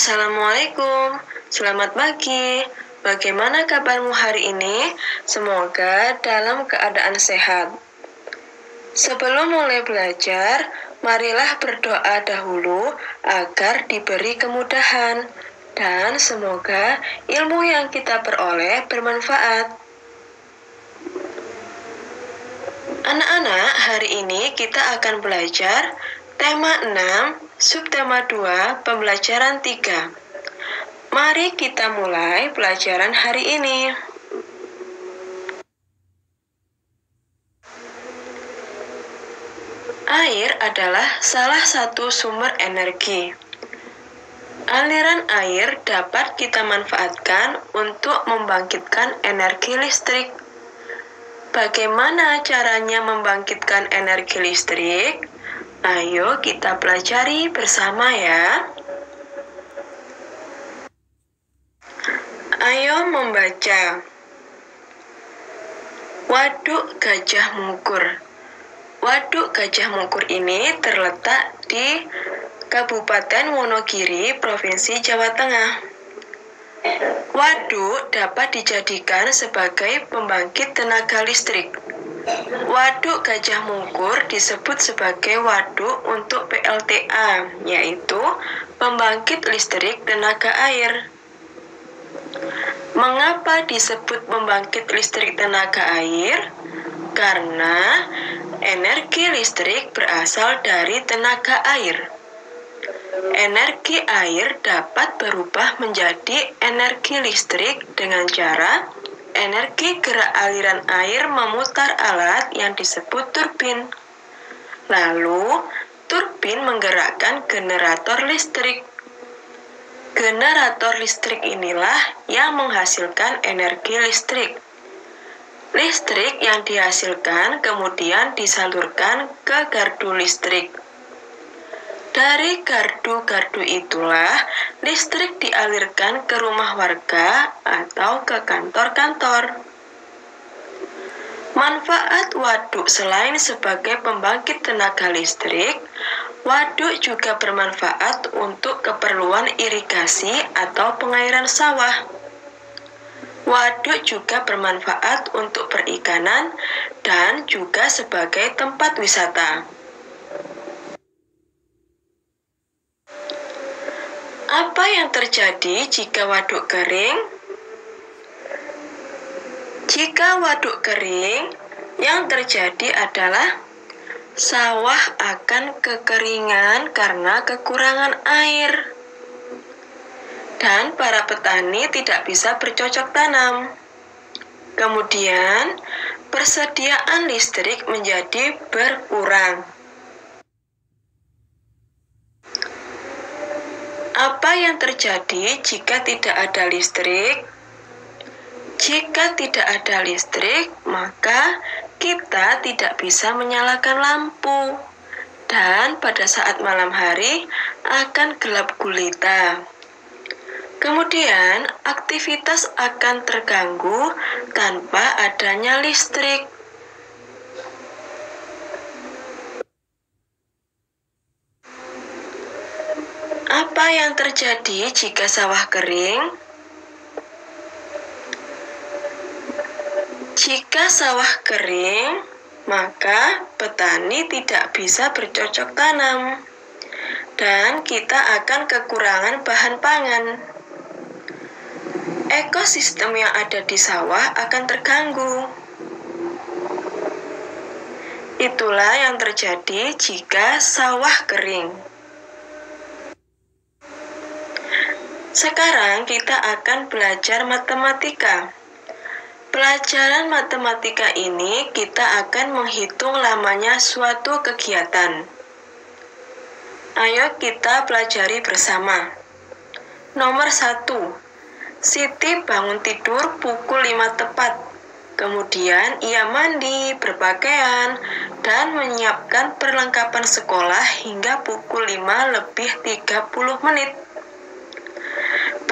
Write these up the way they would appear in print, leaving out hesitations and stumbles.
Assalamualaikum, selamat pagi. Bagaimana kabarmu hari ini? Semoga dalam keadaan sehat. Sebelum mulai belajar, marilah berdoa dahulu agar diberi kemudahan dan semoga ilmu yang kita peroleh bermanfaat. Anak-anak, hari ini kita akan belajar tema 6, subtema 2, pembelajaran 3. Mari kita mulai pelajaran hari ini. Air adalah salah satu sumber energi. Aliran air dapat kita manfaatkan untuk membangkitkan energi listrik. Bagaimana caranya membangkitkan energi listrik? Ayo kita pelajari bersama ya. Ayo membaca. Waduk Gajah Mungkur. Waduk Gajah Mungkur ini terletak di Kabupaten Wonogiri, Provinsi Jawa Tengah. Waduk dapat dijadikan sebagai pembangkit tenaga listrik. Waduk Gajah Mungkur disebut sebagai waduk untuk PLTA, yaitu pembangkit listrik tenaga air. Mengapa disebut pembangkit listrik tenaga air? Karena energi listrik berasal dari tenaga air. Energi air dapat berubah menjadi energi listrik dengan cara energi gerak aliran air memutar alat yang disebut turbin. Lalu, turbin menggerakkan generator listrik. Generator listrik inilah yang menghasilkan energi listrik. Listrik yang dihasilkan kemudian disalurkan ke gardu listrik. Dari gardu-gardu itulah listrik dialirkan ke rumah warga atau ke kantor-kantor. Manfaat waduk selain sebagai pembangkit tenaga listrik, waduk juga bermanfaat untuk keperluan irigasi atau pengairan sawah. Waduk juga bermanfaat untuk perikanan dan juga sebagai tempat wisata. Apa yang terjadi jika waduk kering? Jika waduk kering, yang terjadi adalah sawah akan kekeringan karena kekurangan air. Dan para petani tidak bisa bercocok tanam. Kemudian, persediaan listrik menjadi berkurang. Apa yang terjadi jika tidak ada listrik? Jika tidak ada listrik, maka kita tidak bisa menyalakan lampu. Dan pada saat malam hari akan gelap gulita. Kemudian, aktivitas akan terganggu tanpa adanya listrik. Apa yang terjadi jika sawah kering? Jika sawah kering, maka petani tidak bisa bercocok tanam, dan kita akan kekurangan bahan pangan. Ekosistem yang ada di sawah akan terganggu. Itulah yang terjadi jika sawah kering. Sekarang kita akan belajar matematika. Pelajaran matematika ini kita akan menghitung lamanya suatu kegiatan. Ayo kita pelajari bersama. Nomor 1. Siti bangun tidur pukul 5 tepat. Kemudian ia mandi, berpakaian, dan menyiapkan perlengkapan sekolah hingga pukul 5 lebih 30 menit.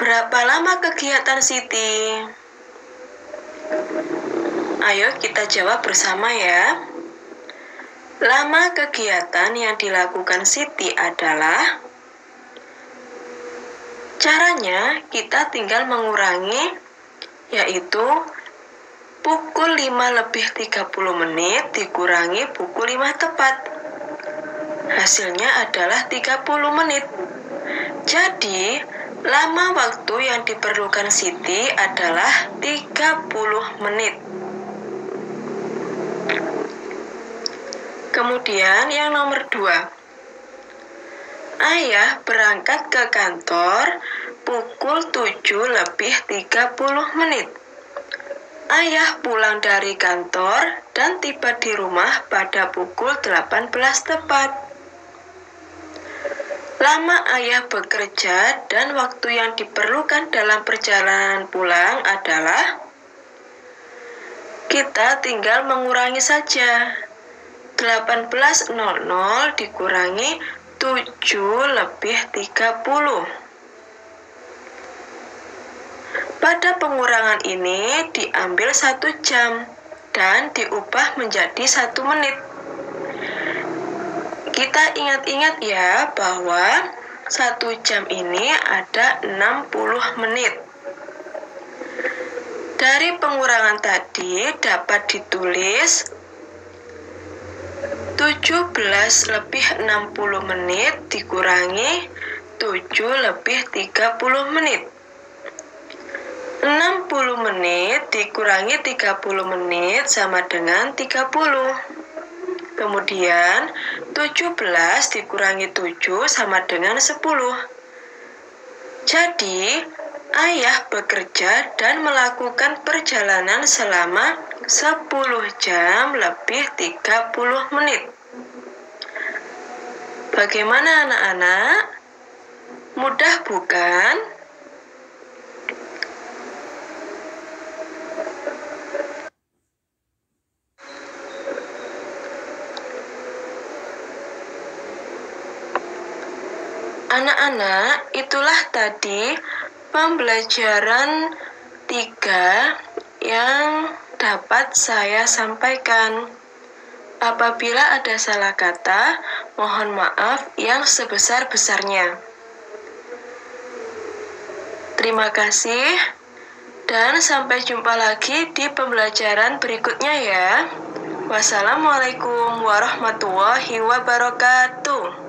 Berapa lama kegiatan Siti? Ayo kita jawab bersama ya. Lama kegiatan yang dilakukan Siti adalah Caranya kita tinggal mengurangi, yaitu pukul 5 lebih 30 menit dikurangi pukul 5 tepat. Hasilnya adalah 30 menit. Jadi, lama waktu yang diperlukan Siti adalah 30 menit. Kemudian yang nomor 2. Ayah berangkat ke kantor pukul 7 lebih 30 menit. Ayah pulang dari kantor dan tiba di rumah pada pukul 18 tepat. Lama ayah bekerja dan waktu yang diperlukan dalam perjalanan pulang adalah, kita tinggal mengurangi saja. 18.00 dikurangi 7 lebih 30. Pada pengurangan ini diambil 1 jam dan diubah menjadi 1 menit. Kita ingat-ingat ya bahwa 1 jam ini ada 60 menit. Dari pengurangan tadi dapat ditulis 17 lebih 60 menit dikurangi 7 lebih 30 menit. 60 menit dikurangi 30 menit sama dengan 30. Kemudian 17 dikurangi 7 sama dengan 10. Jadi, ayah bekerja dan melakukan perjalanan selama 10 jam lebih 30 menit. Bagaimana anak-anak? Mudah bukan? Anak-anak, itulah tadi pembelajaran 3 yang dapat saya sampaikan. Apabila ada salah kata, mohon maaf yang sebesar-besarnya. Terima kasih, dan sampai jumpa lagi di pembelajaran berikutnya ya. Wassalamualaikum warahmatullahi wabarakatuh.